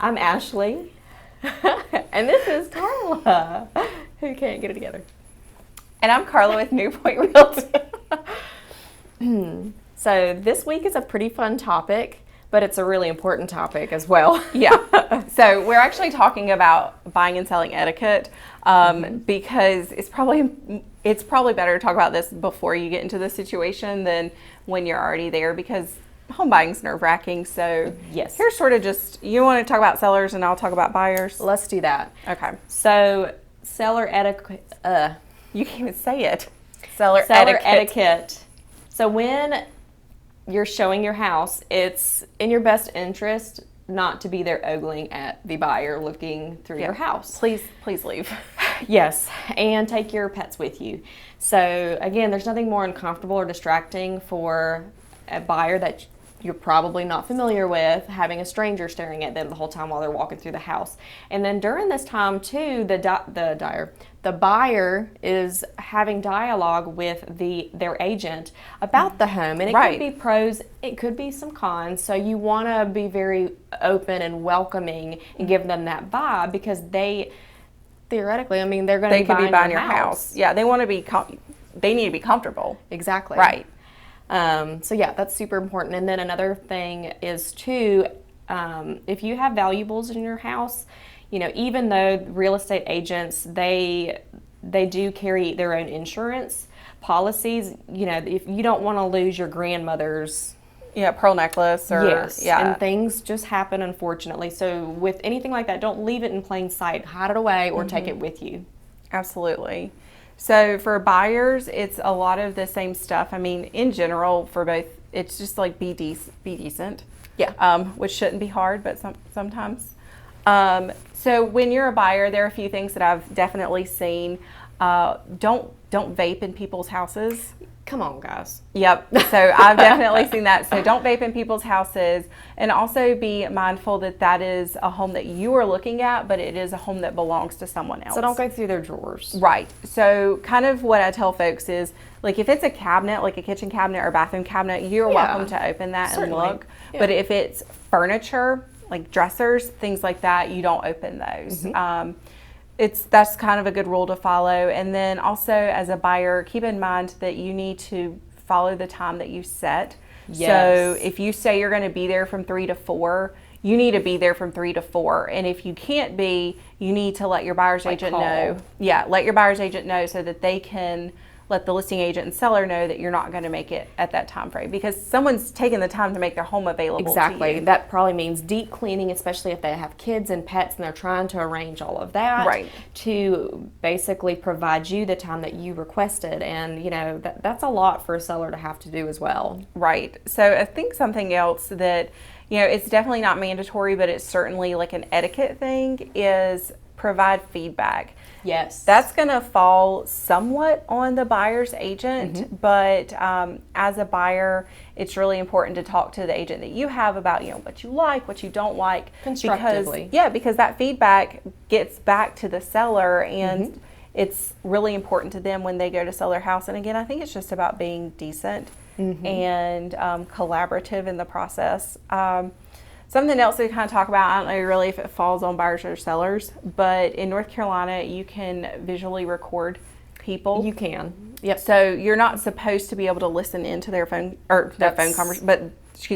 I'm Ashley, and this is Carla, who can't get it together. And I'm Carla with New Pointe Realty. So this week is a pretty fun topic, but it's a really important topic as well. Yeah. So we're actually talking about buying and selling etiquette because it's probably better to talk about this before you get into the situation than when you're already there, because home buying is nerve-wracking. So Yes. here's sort of just, you want to talk about sellers and I'll talk about buyers? Let's do that. Okay. So seller etiquette. You can't even say it. Seller etiquette. So when you're showing your house, it's in your best interest not to be there ogling at the buyer looking through your house. Please leave. Yes, and take your pets with you. So again, there's nothing more uncomfortable or distracting for a buyer that you're probably not familiar with, having a stranger staring at them the whole time while they're walking through the house. And then during this time too, the buyer is having dialogue with their agent about the home, and it could be pros, it could be some cons. So you want to be very open and welcoming and give them that vibe, because they theoretically, I mean, they're going to be buying your house. Yeah, they want to be. They need to be comfortable. Exactly. Right. So yeah, that's super important. And then another thing is too, if you have valuables in your house, you know, even though real estate agents, they do carry their own insurance policies, you know, if you don't want to lose your grandmother's pearl necklace or and things just happen, unfortunately. So with anything like that, don't leave it in plain sight. Hide it away or take it with you. Absolutely. So for buyers, it's a lot of the same stuff. I mean, in general, for both, it's just like be decent. Yeah. Which shouldn't be hard, but sometimes. So when you're a buyer, there are a few things that I've definitely seen. Don't vape in people's houses. Come on, guys. Yep. So I've definitely seen that. So don't vape in people's houses, and also be mindful that that is a home that you are looking at, but it is a home that belongs to someone else. So don't go through their drawers. Right. So kind of what I tell folks is, like, if it's a cabinet, like a kitchen cabinet or bathroom cabinet, you're welcome to open that and look. Yeah. But if it's furniture, like dressers, things like that, you don't open those. That's kind of a good rule to follow. And then also, as a buyer, keep in mind that you need to follow the time that you set. Yes. So if you say you're going to be there from 3 to 4, you need to be there from 3 to 4. And if you can't be, you need to let your buyer's agent know. Yeah, let your buyer's agent know so that they can let the listing agent and seller know that you're not going to make it at that time frame, because someone's taking the time to make their home available. Exactly. To you. That probably means deep cleaning, especially if they have kids and pets and they're trying to arrange all of that. Right. To basically provide you the time that you requested. And, you know, that's a lot for a seller to have to do as well. Right. So I think something else that, you know, it's definitely not mandatory, but it's certainly like an etiquette thing, is provide feedback. Yes. That's going to fall somewhat on the buyer's agent, but as a buyer, it's really important to talk to the agent that you have about, you know, what you like, what you don't like. Constructively. Because that feedback gets back to the seller, and it's really important to them when they go to sell their house. And again, I think it's just about being decent and collaborative in the process. Something else that we kind of talk about, I don't know really if it falls on buyers or sellers, but in North Carolina, you can visually record people. You can. Yep. So you're not supposed to be able to listen into their phone, or their phone conversation, but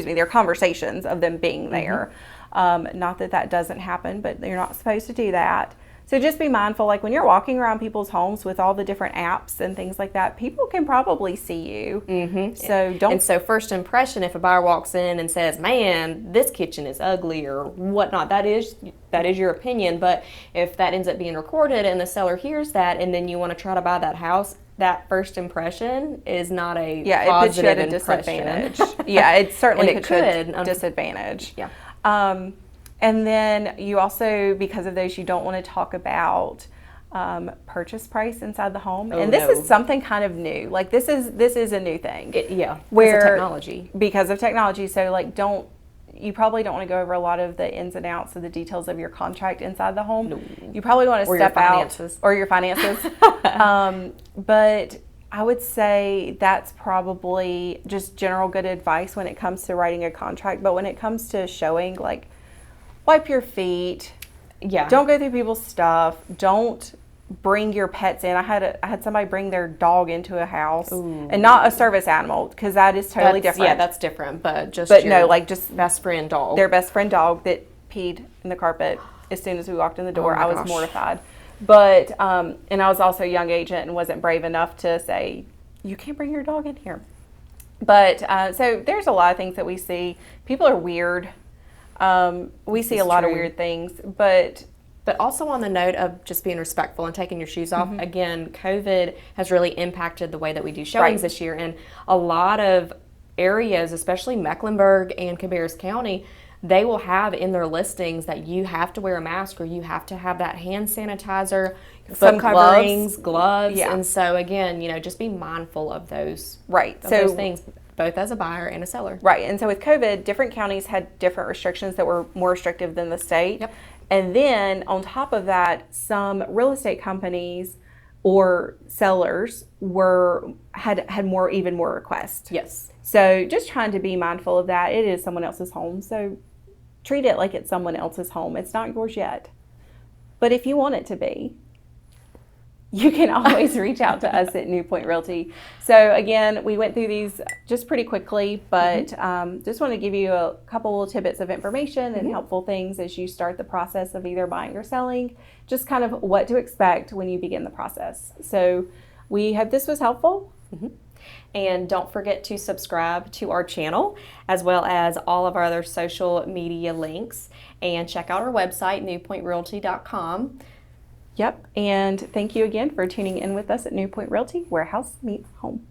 their conversations of them being there. Not that that doesn't happen, but you're not supposed to do that. So just be mindful, like when you're walking around people's homes with all the different apps and things like that, people can probably see you. So don't. And so first impression, if a buyer walks in and says, "Man, this kitchen is ugly," or whatnot, that is your opinion. But if that ends up being recorded and the seller hears that, and then you want to try to buy that house, that first impression is not a positive it puts you at a disadvantage. Yeah, it certainly could disadvantage. Yeah. And then you also, because of those, you don't want to talk about purchase price inside the home. And this is something kind of new. Like this is a new thing. Because of technology. So like you probably don't want to go over a lot of the ins and outs of the details of your contract inside the home. No. You probably want to step out, or your finances. But I would say that's probably just general good advice when it comes to writing a contract. But when it comes to showing, like, wipe your feet. Yeah. Don't go through people's stuff. Don't bring your pets in. I had somebody bring their dog into a house. Ooh. And not a service animal, because that is totally different. Yeah, that's different. But just just best friend dog. Their best friend dog that peed in the carpet as soon as we walked in the door. Oh my I was gosh. mortified. But and I was also a young agent and wasn't brave enough to say, you can't bring your dog in here. But so there's a lot of things that we see. People are weird. We see a lot of weird things, but also on the note of just being respectful and taking your shoes off, again, COVID has really impacted the way that we do showings this year. And a lot of areas, especially Mecklenburg and Cabarrus County, they will have in their listings that you have to wear a mask or you have to have that hand sanitizer, foot coverings, gloves. Yeah. And so again, just be mindful of those. Right. Of those things, both as a buyer and a seller. Right. And so with COVID, different counties had different restrictions that were more restrictive than the state. Yep. And then on top of that, some real estate companies or sellers had even more requests. Yes. So just trying to be mindful of that. It is someone else's home. So treat it like it's someone else's home. It's not yours yet. But if you want it to be, you can always reach out to us at New Pointe Realty. So again, we went through these just pretty quickly, but just want to give you a couple little tidbits of information and helpful things as you start the process of either buying or selling, just kind of what to expect when you begin the process. So we hope this was helpful. And don't forget to subscribe to our channel, as well as all of our other social media links, and check out our website, newpointrealty.com. Yep. And thank you again for tuning in with us at New Pointe Realty, where house meets home.